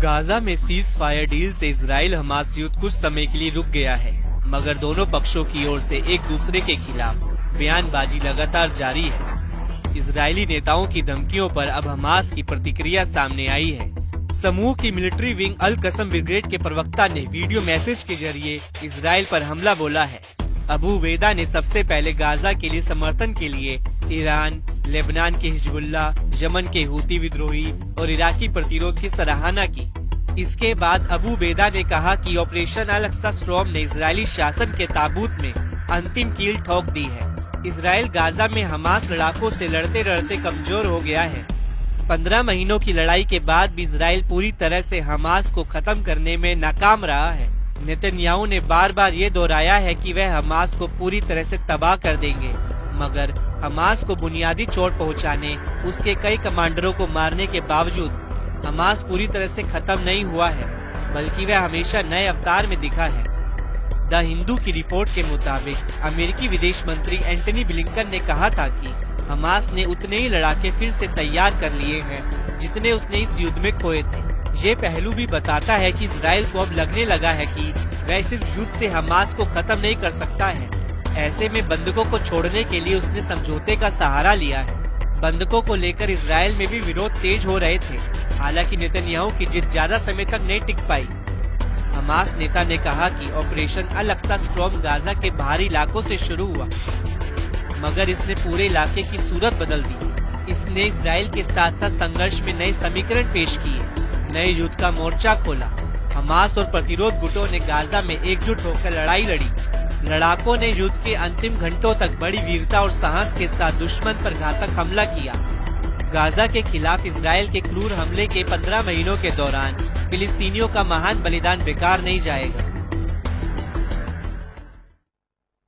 Gaza में cease fire deal से Israel Hamas युद्ध कुछ समय के लिए रुक गया है, मगर दोनों पक्षों की ओर से एक दूसरे के खिलाफ बयानबाजी लगातार जारी है। इजरायली नेताओं की धमकियों पर अब हमास की प्रतिक्रिया सामने आई है। समूह की मिलिट्री विंग अल कसम ब्रिगेड के प्रवक्ता ने वीडियो मैसेज के जरिए इजराइल पर हमला बोला है। अबू वेदा ने सबसे पहले गाजा के लिए समर्थन के लिए ईरान, लेबनान के हिजबुल्ला, यमन के हूती विद्रोही और इराकी प्रतिरोध की सराहना की। इसके बाद अबू वेदा ने कहा कि ऑपरेशन अल अक्सा स्टॉर्म ने इजरायली शासन के ताबूत में अंतिम कील ठोक दी है। इजराइल गाजा में हमास लड़ाकों से लड़ते लड़ते कमजोर हो गया है। 15 महीनों की लड़ाई के बाद भी इजराइल पूरी तरह से हमास को खत्म करने में नाकाम रहा है। नेतन्याहू ने बार बार ये दोहराया है कि वह हमास को पूरी तरह से तबाह कर देंगे, मगर हमास को बुनियादी चोट पहुंचाने, उसके कई कमांडरों को मारने के बावजूद हमास पूरी तरह से खत्म नहीं हुआ है, बल्कि वह हमेशा नए अवतार में दिखा है। द हिंदू की रिपोर्ट के मुताबिक अमेरिकी विदेश मंत्री एंटनी ब्लिंकन ने कहा था कि हमास ने उतने ही लड़ाके फिर से तैयार कर लिए हैं जितने उसने इस युद्ध में खोए थे। ये पहलू भी बताता है कि इजराइल को अब लगने लगा है कि वह इस युद्ध से हमास को खत्म नहीं कर सकता है। ऐसे में बंधकों को छोड़ने के लिए उसने समझौते का सहारा लिया है। बंधकों को लेकर इजराइल में भी विरोध तेज हो रहे थे। हालांकि नेतन्याहू की जिद ज्यादा समय तक नहीं टिक पाई। हमास नेता ने कहा कि ऑपरेशन अल अक्सा स्टॉर्म गाजा के बाहरी इलाकों से शुरू हुआ, मगर इसने पूरे इलाके की सूरत बदल दी। इसने इजराइल के साथ साथ संघर्ष में नए समीकरण पेश किए, नए युद्ध का मोर्चा खोला। हमास और प्रतिरोध गुटों ने गाजा में एकजुट होकर लड़ाई लड़ी। लड़ाकों ने युद्ध के अंतिम घंटों तक बड़ी वीरता और साहस के साथ दुश्मन पर घातक हमला किया। गाजा के खिलाफ इजराइल के क्रूर हमले के 15 महीनों के दौरान फिलिस्तीनियों का महान बलिदान बेकार नहीं जाएगा।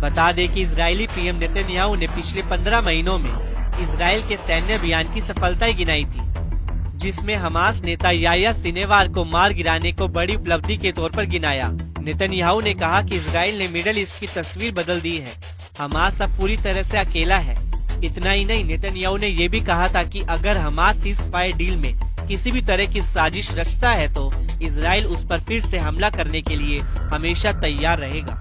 बता दें कि इजरायली पीएम नेतन्याहू ने पिछले 15 महीनों में इजराइल के सैन्य अभियान की सफलताएं गिनाई थी, जिसमें हमास नेता याह्या सिनेवार को मार गिराने को बड़ी उपलब्धि के तौर पर गिनाया। नेतन्याहू ने कहा कि इजराइल ने मिडिल ईस्ट की तस्वीर बदल दी है, हमास अब पूरी तरह से अकेला है। इतना ही नहीं, नेतन्याहू ने ये भी कहा था कि अगर हमास सीज फायर डील में किसी भी तरह की साजिश रचता है तो इजराइल उस पर फिर से हमला करने के लिए हमेशा तैयार रहेगा।